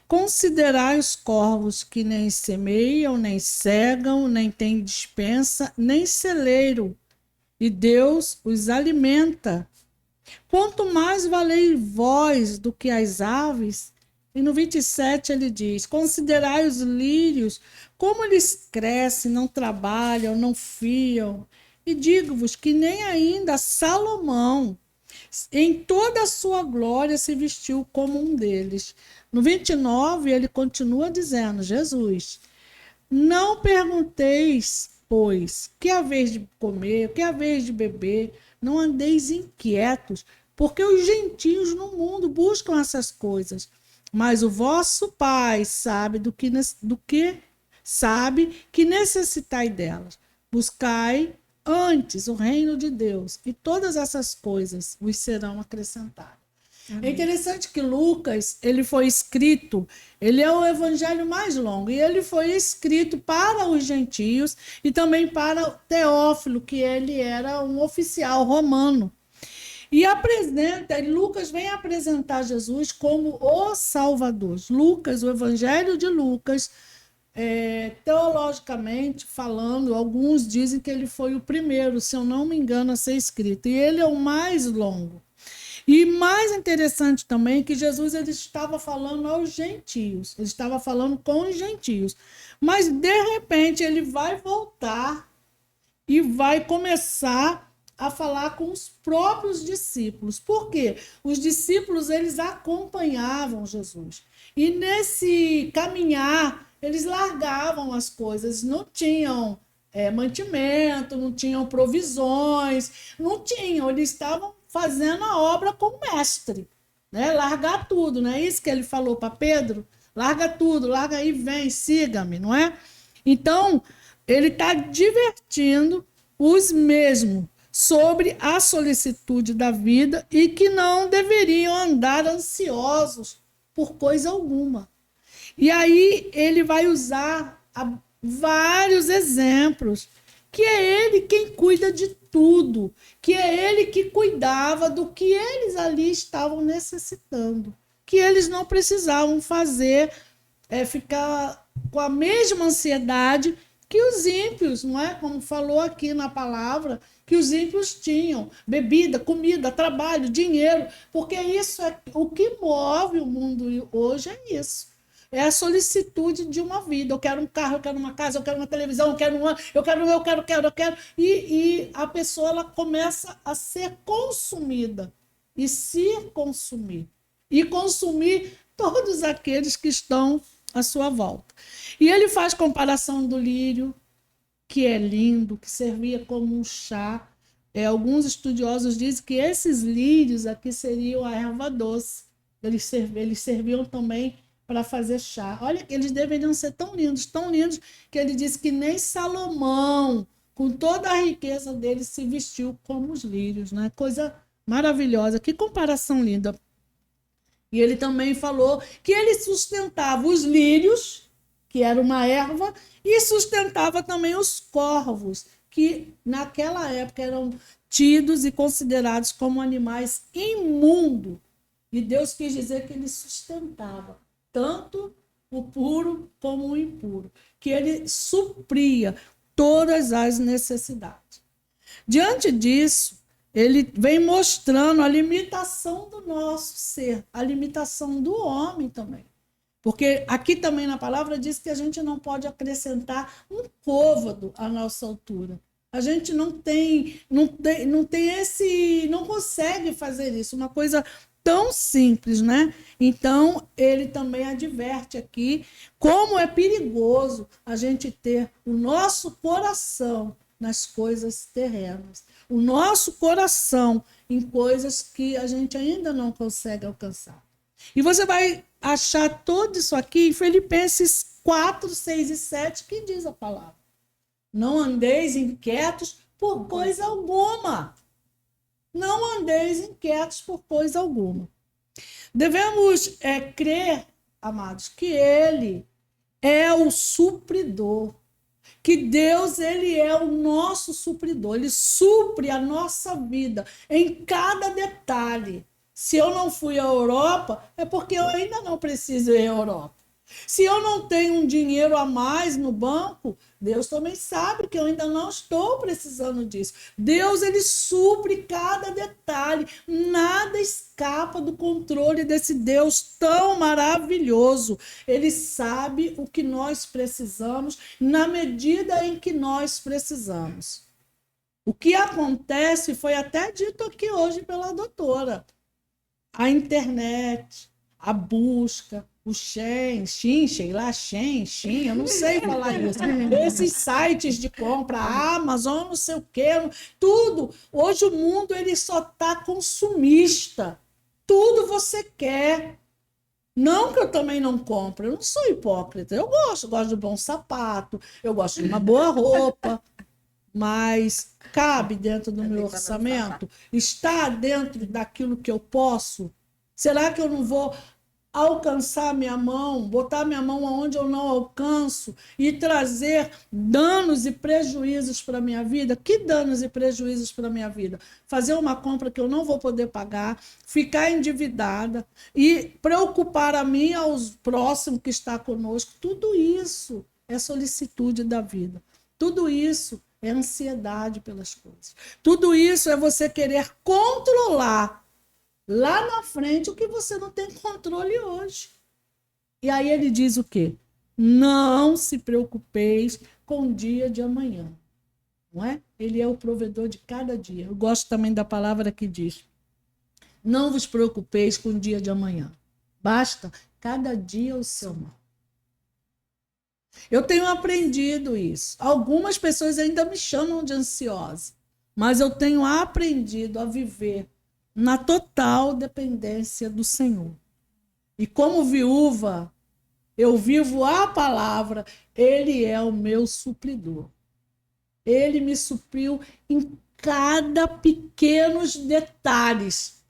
Considerai os corvos que nem semeiam, nem cegam, nem têm despensa, nem celeiro, e Deus os alimenta. Quanto mais valei vós do que as aves? E no 27 ele diz: considerai os lírios, como eles crescem, não trabalham, não fiam. E digo-vos que nem ainda Salomão, em toda a sua glória, se vestiu como um deles. No 29 ele continua dizendo, Jesus: não pergunteis, pois, que haveis de comer, que haveis de beber, não andeis inquietos, porque os gentios no mundo buscam essas coisas. Mas o vosso Pai sabe do que sabe que necessitai delas. Buscai antes o reino de Deus, e todas essas coisas vos serão acrescentadas. Amém. É interessante que Lucas, ele foi escrito, ele é o evangelho mais longo, e ele foi escrito para os gentios e também para Teófilo, que ele era um oficial romano. E Lucas vem apresentar Jesus como o Salvador. Lucas, o Evangelho de Lucas, teologicamente falando, alguns dizem que ele foi o primeiro, se eu não me engano, a ser escrito. E ele é o mais longo. E mais interessante também que Jesus ele estava falando aos gentios, ele estava falando com os gentios. Mas, de repente, ele vai voltar e vai começar a falar com os próprios discípulos. Por quê? Os discípulos, eles acompanhavam Jesus. E nesse caminhar, eles largavam as coisas, não tinham mantimento, não tinham provisões, não tinham, eles estavam fazendo a obra com o mestre, né? Largar tudo, não é isso que ele falou para Pedro? Larga tudo, larga aí, vem, siga-me, não é? Então, ele está advertindo os mesmos sobre a solicitude da vida e que não deveriam andar ansiosos por coisa alguma. E aí ele vai usar vários exemplos, que é ele quem cuida de tudo, que é ele que cuidava do que eles ali estavam necessitando, que eles não precisavam fazer, ficar com a mesma ansiedade que os ímpios, não é? Como falou aqui na palavra, que os ímpios tinham bebida, comida, trabalho, dinheiro, porque isso é o que move o mundo hoje, é isso. É a solicitude de uma vida. Eu quero um carro, eu quero uma casa, eu quero uma televisão, eu quero. E a pessoa ela começa a ser consumida e se consumir. E consumir todos aqueles que estão à sua volta. E ele faz comparação do lírio, que é lindo, que servia como um chá. Alguns estudiosos dizem que esses lírios aqui seriam a erva doce. Eles serviam também para fazer chá. Olha, eles deveriam ser tão lindos, que ele disse que nem Salomão, com toda a riqueza dele, se vestiu como os lírios, né? Coisa maravilhosa, que comparação linda. E ele também falou que ele sustentava os lírios, que era uma erva, e sustentava também os corvos, que naquela época eram tidos e considerados como animais imundos. E Deus quis dizer que ele sustentava tanto o puro como o impuro, que ele supria todas as necessidades. Diante disso, ele vem mostrando a limitação do nosso ser, a limitação do homem também. Porque aqui também na palavra diz que a gente não pode acrescentar um côvado à nossa altura. A gente não consegue fazer isso, uma coisa tão simples, né? Então, ele também adverte aqui como é perigoso a gente ter o nosso coração nas coisas terrenas, o nosso coração em coisas que a gente ainda não consegue alcançar. E você vai achar tudo isso aqui em Filipenses 4, 6 e 7, que diz a palavra: não andeis inquietos por coisa alguma. Não andeis inquietos por coisa alguma. Devemos crer, amados, que Ele é o supridor, que Deus ele é o nosso supridor, Ele supre a nossa vida em cada detalhe, Se eu não fui à Europa, é porque eu ainda não preciso ir à Europa. Se eu não tenho um dinheiro a mais no banco, Deus também sabe que eu ainda não estou precisando disso. Deus, ele supre cada detalhe. Nada escapa do controle desse Deus tão maravilhoso. Ele sabe o que nós precisamos na medida em que nós precisamos. O que acontece foi até dito aqui hoje pela doutora. A internet, a busca, o Shein, eu não sei falar isso. Esses sites de compra, a Amazon, não sei o quê, tudo. Hoje o mundo ele só está consumista. Tudo você quer. Não que eu também não compro, eu não sou hipócrita. Eu gosto de um bom sapato, eu gosto de uma boa roupa, mas cabe dentro do meu orçamento? Está dentro daquilo que eu posso? Será que eu não vou alcançar minha mão, botar minha mão aonde eu não alcanço e trazer danos e prejuízos para a minha vida? Que danos e prejuízos para a minha vida? Fazer uma compra que eu não vou poder pagar, ficar endividada e preocupar a mim e aos próximos que está conosco. Tudo isso é solicitude da vida. Tudo isso é ansiedade pelas coisas. Tudo isso é você querer controlar lá na frente o que você não tem controle hoje. E aí ele diz o quê? Não se preocupeis com o dia de amanhã. Não é? Ele é o provedor de cada dia. Eu gosto também da palavra que diz: não vos preocupeis com o dia de amanhã. Basta cada dia o seu mal. Eu tenho aprendido isso. Algumas pessoas ainda me chamam de ansiosa, mas eu tenho aprendido a viver na total dependência do Senhor. E como viúva, eu vivo a palavra, ele é o meu supridor. Ele me supriu em cada pequenos detalhes.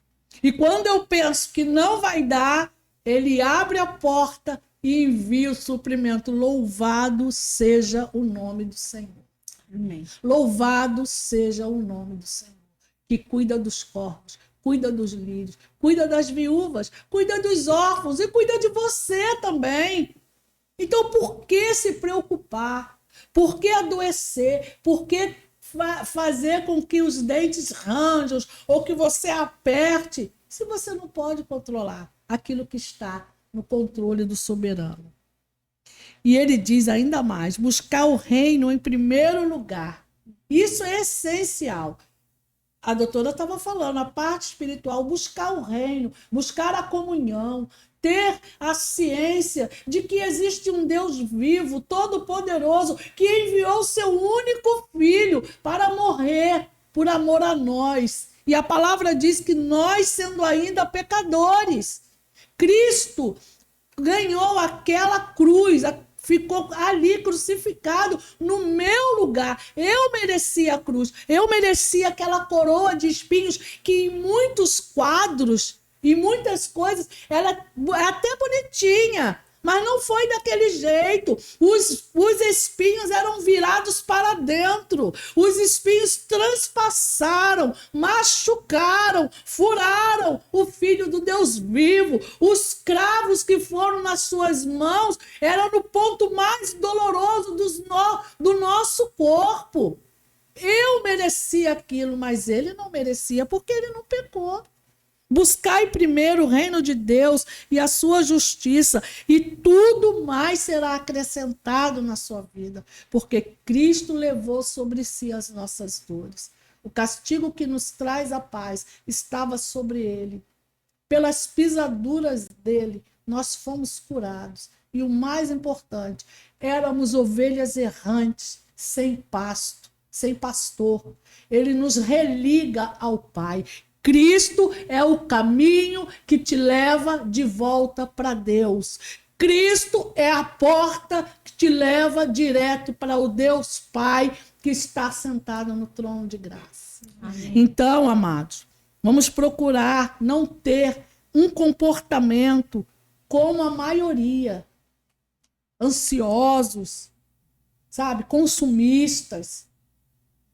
E quando eu penso que não vai dar, ele abre a porta e envia o suprimento. Louvado seja o nome do Senhor. Amém. Louvado seja o nome do Senhor, que cuida dos corpos, cuida dos lírios, cuida das viúvas, cuida dos órfãos e cuida de você também. Então, por que se preocupar? Por que adoecer? Por que fazer com que os dentes ranjam ou que você aperte, se você não pode controlar aquilo que está no controle do soberano? E ele diz ainda mais: buscar o reino em primeiro lugar. Isso é essencial. A doutora estava falando, a parte espiritual, buscar o reino, buscar a comunhão, ter a ciência de que existe um Deus vivo, todo-poderoso, que enviou o seu único filho para morrer por amor a nós. E a palavra diz que nós, sendo ainda pecadores, Cristo ganhou aquela cruz, ficou ali crucificado no meu lugar. Eu merecia a cruz, eu merecia aquela coroa de espinhos que em muitos quadros e muitas coisas ela é até bonitinha, mas não foi daquele jeito. Os espinhos eram virados para dentro, os espinhos transpassaram, machucaram, furaram o Filho do Deus vivo. Os cravos que foram nas suas mãos eram no ponto mais doloroso do nosso corpo. Eu merecia aquilo, mas ele não merecia, porque ele não pecou. Buscai primeiro o reino de Deus e a sua justiça, e tudo mais será acrescentado na sua vida, porque Cristo levou sobre si as nossas dores. O castigo que nos traz a paz estava sobre ele. Pelas pisaduras dele, nós fomos curados. E o mais importante, éramos ovelhas errantes, sem pasto, sem pastor. Ele nos religa ao Pai. Cristo é o caminho que te leva de volta para Deus. Cristo é a porta que te leva direto para o Deus Pai que está sentado no trono de graça. Amém. Então, amados, vamos procurar não ter um comportamento como a maioria, ansiosos, sabe, consumistas.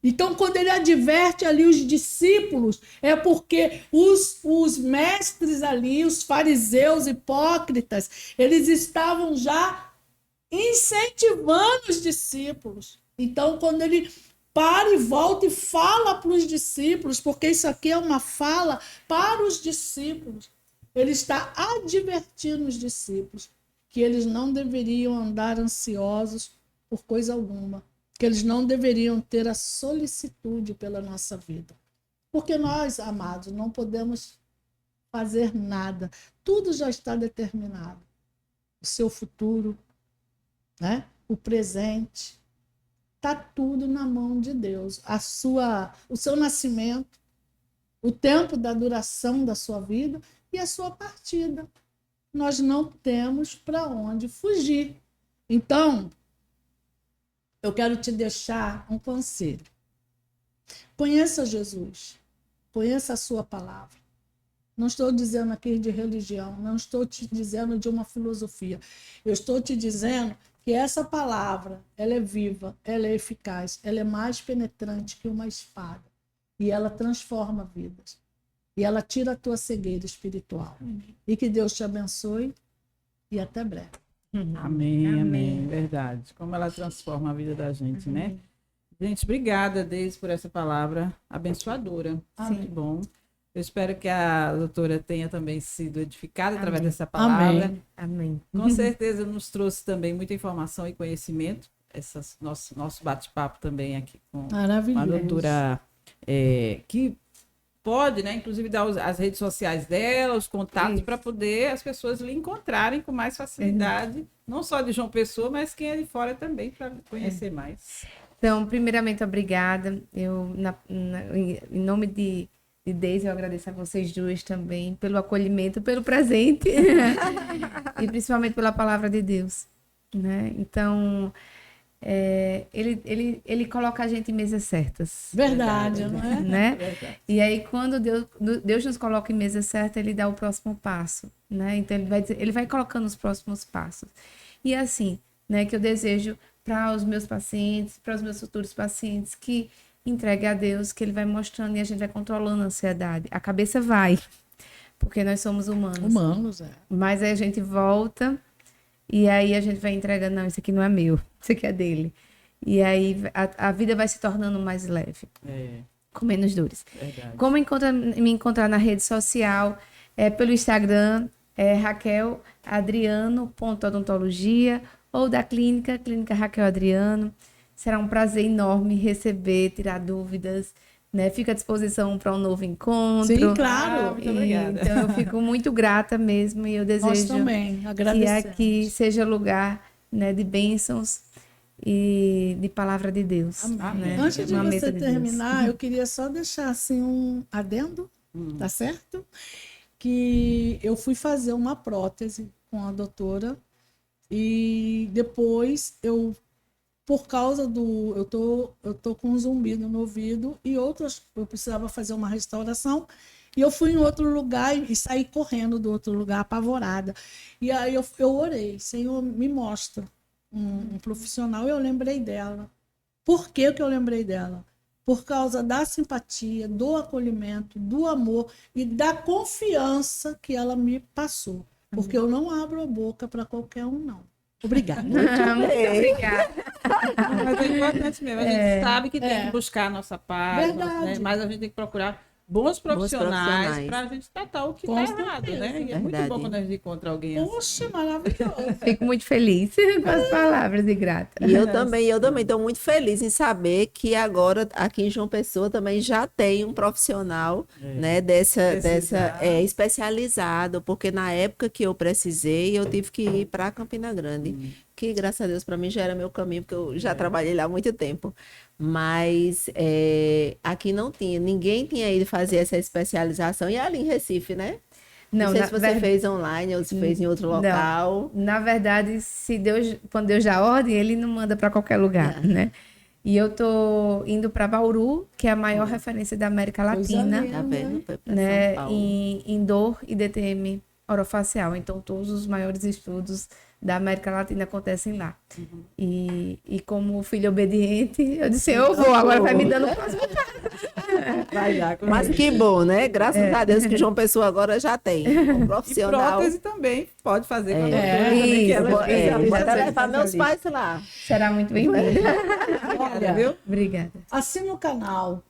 Então, quando ele adverte ali os discípulos, é porque os mestres ali, os fariseus hipócritas, eles estavam já incentivando os discípulos. Então, quando ele para e volta e fala para os discípulos, porque isso aqui é uma fala para os discípulos, ele está advertindo os discípulos que eles não deveriam andar ansiosos por coisa alguma, que eles não deveriam ter a solicitude pela nossa vida. Porque nós, amados, não podemos fazer nada. Tudo já está determinado. O seu futuro, né? O presente, está tudo na mão de Deus. O seu nascimento, o tempo da duração da sua vida e a sua partida. Nós não temos para onde fugir. Então, eu quero te deixar um conselho. Conheça Jesus. Conheça a sua palavra. Não estou dizendo aqui de religião, não estou te dizendo de uma filosofia. Eu estou te dizendo que essa palavra, ela é viva, ela é eficaz, ela é mais penetrante que uma espada. E ela transforma vidas. E ela tira a tua cegueira espiritual. E que Deus te abençoe e até breve. Amém. Verdade. Como ela transforma a vida da gente, né? Gente, obrigada, Deise, por essa palavra abençoadora. Amém. Muito bom. Eu espero que a doutora tenha também sido edificada através dessa palavra. Amém. Com certeza nos trouxe também muita informação e conhecimento. Nosso bate-papo também aqui com a doutora, que pode, né, inclusive dar as redes sociais dela, os contatos, para poder as pessoas lhe encontrarem com mais facilidade, não só de João Pessoa, mas quem é de fora também, para conhecer mais. Então, primeiramente, obrigada. Eu, em nome de Deise, eu agradeço a vocês duas também pelo acolhimento, pelo presente e principalmente pela palavra de Deus, né? Então, ele coloca a gente em mesas certas. Verdade, não é? Né? Verdade. E aí, quando Deus nos coloca em mesa certa, ele dá o próximo passo, né? Então, ele vai colocando os próximos passos. E assim, né, que eu desejo para os meus pacientes, para os meus futuros pacientes, que entregue a Deus, que ele vai mostrando e a gente vai controlando a ansiedade. A cabeça vai, porque nós somos humanos. Humanos, Mas aí a gente volta e aí a gente vai entregando, não, isso aqui não é meu, isso aqui é dele. E aí a vida vai se tornando mais leve, com menos dores. Verdade. Como me encontrar na rede social? Pelo Instagram, raqueladriano.odontologia ou da clínica Raquel Adriano. Será um prazer enorme receber, tirar dúvidas, né? Fico à disposição para um novo encontro. Sim, claro. Muito obrigada. Então, eu fico muito grata mesmo e eu desejo Nós também, que agradecemos. aqui seja lugar, né, de bênçãos e de palavra de Deus. Amém. Né? Antes de Uma mesa você de Deus. terminar, eu queria só deixar assim um adendo, tá certo? Que eu fui fazer uma prótese com a doutora e depois por causa eu tô com um zumbido no ouvido e eu precisava fazer uma restauração e eu fui em outro lugar e saí correndo do outro lugar apavorada. E aí eu orei, Senhor, me mostra um profissional, e eu lembrei dela. Por que eu lembrei dela? Por causa da simpatia, do acolhimento, do amor e da confiança que ela me passou. Porque eu não abro a boca para qualquer um, não. Obrigada. Muito obrigada. Mas é importante mesmo. A gente sabe que tem que buscar a nossa paz, Verdade. né? Mas a gente tem que procurar bons profissionais para a gente tratar o que Com está errado, certeza. né? E é muito bom quando a gente encontra alguém assim. Poxa, maravilhoso. Fico muito feliz com as palavras e grata. E eu também estou muito feliz em saber que agora aqui em João Pessoa também já tem um profissional, né, especializado, porque na época que eu precisei, eu tive que ir para Campina Grande, que graças a Deus para mim já era meu caminho, porque eu já trabalhei lá há muito tempo. Mas aqui não tinha, ninguém tinha ido fazer essa especialização, e ali em Recife, né? Não sei se você fez online ou se fez em outro local. Não. Na verdade, quando Deus dá ordem, ele não manda para qualquer lugar, né? E eu tô indo para Bauru, que é a maior referência da América Latina, Tá vendo? Foi pra né? São Paulo. Em dor e DTM orofacial. Então, todos os maiores estudos da América Latina acontecem lá. E como filho obediente, eu disse, eu vou, agora vai me dando o próximo passo. Vai lá, mas que bom, né? Graças a Deus que João Pessoa agora já tem um profissional. E prótese também pode fazer com a pode levar meus pais lá. Será muito bem-vindo. Olha, viu? Obrigada. assina o canal.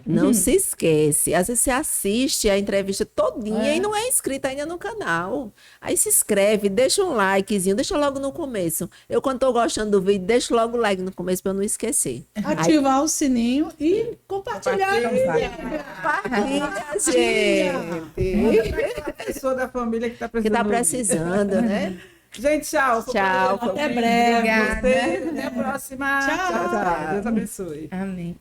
Não se esquece. Às vezes você assiste a entrevista todinha e não é inscrito ainda no canal. Aí se inscreve, deixa um likezinho, deixa logo no começo. Eu, quando tô gostando do vídeo, deixo logo o like no começo para eu não esquecer. Ativar o sininho e compartilhar. Compartilha, gente. A pessoa da família que está precisando. Que tá precisando, né? Gente, tchau. Tchau. Até breve. Obrigada. Até a próxima. Tchau. Deus abençoe. Amém.